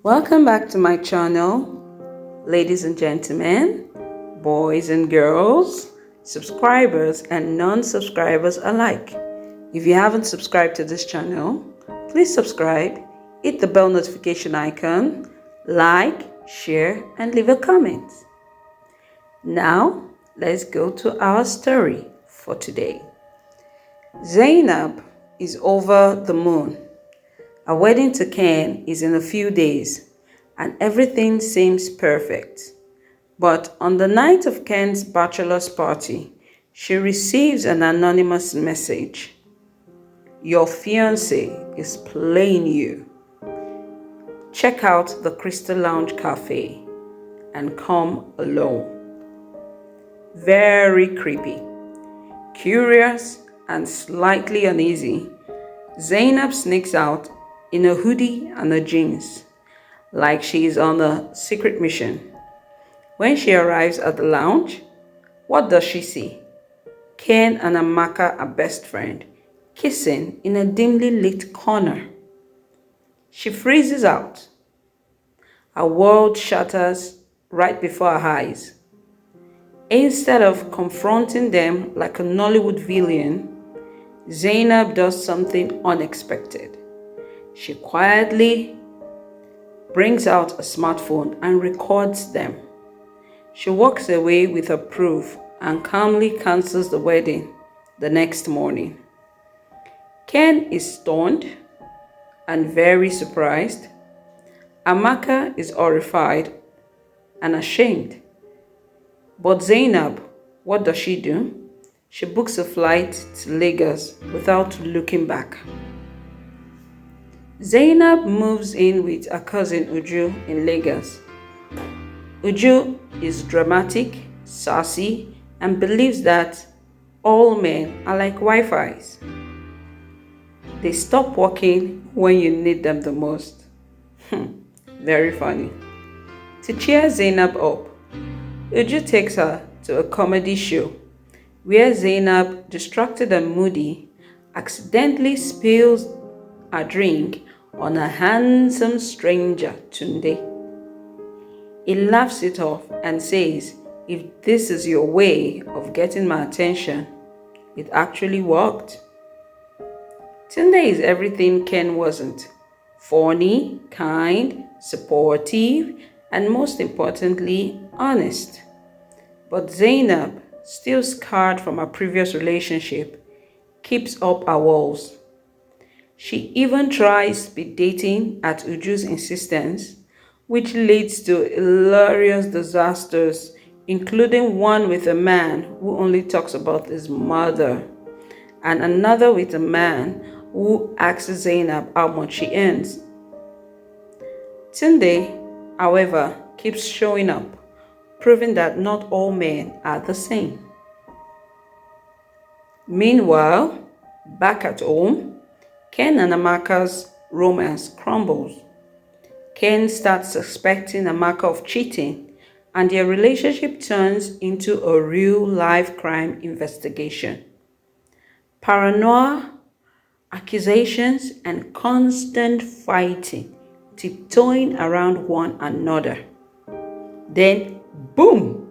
Welcome back to my channel, ladies and gentlemen, boys and girls, subscribers and non-subscribers alike. If you haven't subscribed to this channel, please subscribe, hit the bell notification icon, like, share and leave a comment. Now, let's go to our story for today. Zainab is over the moon. Our wedding to Ken is in a few days, and everything seems perfect. But on the night of Ken's bachelor's party, she receives an anonymous message. Your fiancé is playing you. Check out the Crystal Lounge Cafe and come alone. Very creepy. Curious and slightly uneasy, Zainab sneaks out in a hoodie and a jeans, like she is on a secret mission. When she arrives at the lounge, what does she see? Ken and Amaka are best friends, kissing in a dimly lit corner. She freezes out. Her world shatters right before her eyes. Instead of confronting them like a Nollywood villain, Zainab does something unexpected. She quietly brings out a smartphone and records them. She walks away with her proof and calmly cancels the wedding the next morning. Ken is stunned and very surprised. Amaka is horrified and ashamed. But Zainab, what does she do? She books a flight to Lagos without looking back. Zainab moves in with her cousin Uju in Lagos. Uju is dramatic, sassy, and believes that all men are like Wi-Fi's. They stop working when you need them the most. Very funny. To cheer Zainab up, Uju takes her to a comedy show where Zainab, distracted and moody, accidentally spills a drink on a handsome stranger, Tunde. He laughs it off and says, if this is your way of getting my attention, it actually worked. Tunde is everything Ken wasn't. Funny, kind, supportive, and most importantly, honest. But Zainab, still scarred from her previous relationship, keeps up her walls. She even tries speed dating at Uju's insistence, which leads to hilarious disasters, including one with a man who only talks about his mother, and another with a man who asks Zainab how much she earns. Tunde, however, keeps showing up, proving that not all men are the same. Meanwhile, back at home, Ken and Amaka's romance crumbles. Ken starts suspecting Amaka of cheating, and their relationship turns into a real-life crime investigation. Paranoia, accusations, and constant fighting, tiptoeing around one another. Then, boom!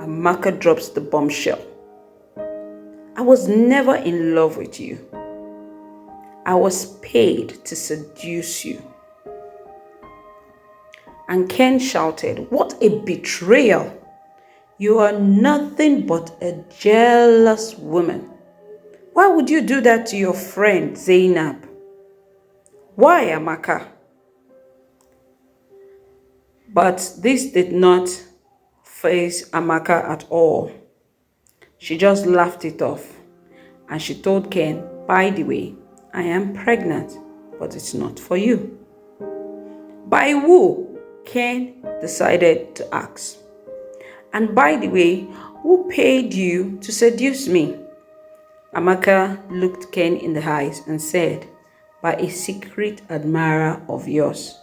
Amaka drops the bombshell. I was never in love with you. I was paid to seduce you. And Ken shouted, what a betrayal! You are nothing but a jealous woman. Why would you do that to your friend Zainab? Why, Amaka? But this did not faze Amaka at all. She just laughed it off. And she told Ken, by the way, I am pregnant, but it's not for you. By who? Ken decided to ask. And by the way, who paid you to seduce me? Amaka looked Ken in the eyes and said, by a secret admirer of yours.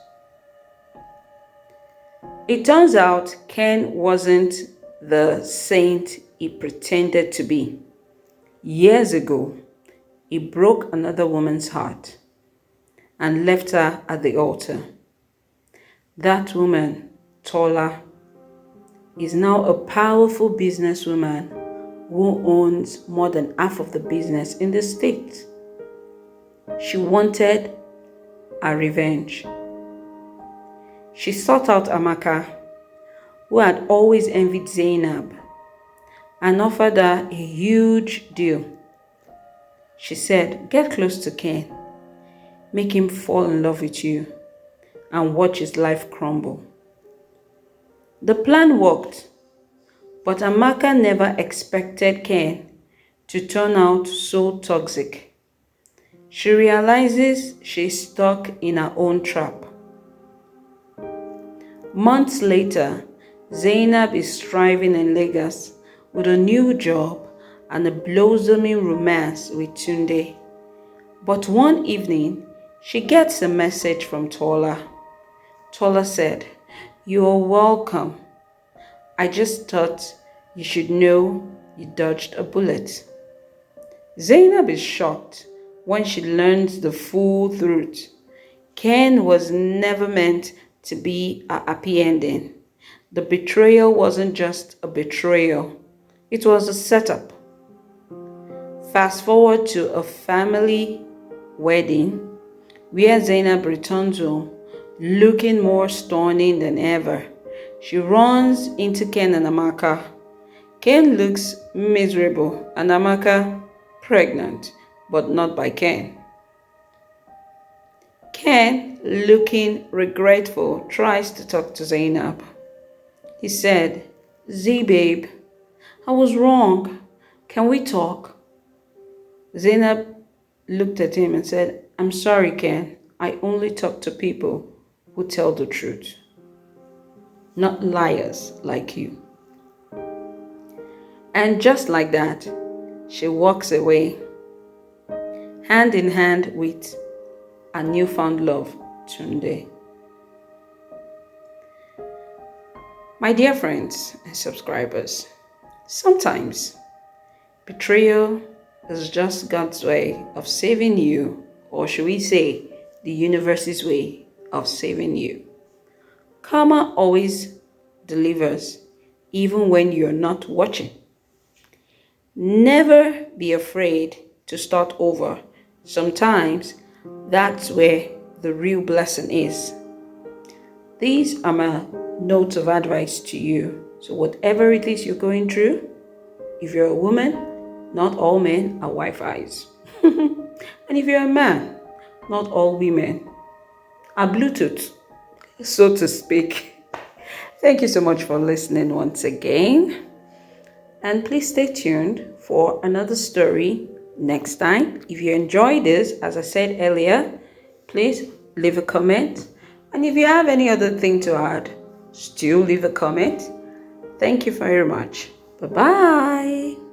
It turns out Ken wasn't the saint he pretended to be. Years ago, he broke another woman's heart and left her at the altar. That woman, Tola, is now a powerful businesswoman who owns more than half of the business in the state. She wanted a revenge. She sought out Amaka, who had always envied Zainab, and offered her a huge deal. She said, "Get close to Ken, make him fall in love with you, and watch his life crumble." The plan worked, but Amaka never expected Ken to turn out so toxic. She realizes she's stuck in her own trap. Months later, Zainab is thriving in Lagos with a new job and a blossoming romance with Tunde. But one evening, she gets a message from Tola. Tola said, "You are welcome. I just thought you should know you dodged a bullet." Zainab is shocked when she learns the full truth. Ken was never meant to be a happy ending. The betrayal wasn't just a betrayal, it was a setup. Fast forward to a family wedding where Zainab returns home looking more stunning than ever. She runs into Ken and Amaka. Ken looks miserable and Amaka pregnant, but not by Ken. Ken, looking regretful, tries to talk to Zainab. He said, "Z babe, I was wrong. Can we talk?" Zainab looked at him and said, "I'm sorry, Ken. I only talk to people who tell the truth, not liars like you." And just like that, she walks away, hand in hand with a newfound love, Tunde. My dear friends and subscribers, sometimes betrayal is just God's way of saving you, or should we say, the universe's way of saving you. Karma always delivers, even when you're not watching. Never be afraid to start over. Sometimes that's where the real blessing is. These are my notes of advice to you. So whatever it is you're going through, if you're a woman, not all men are Wi-Fi's. And if you're a man, not all women are Bluetooth, so to speak. Thank you so much for listening once again. And please stay tuned for another story next time. If you enjoyed this, as I said earlier, please leave a comment. And if you have any other thing to add, still leave a comment. Thank you very much. Bye-bye.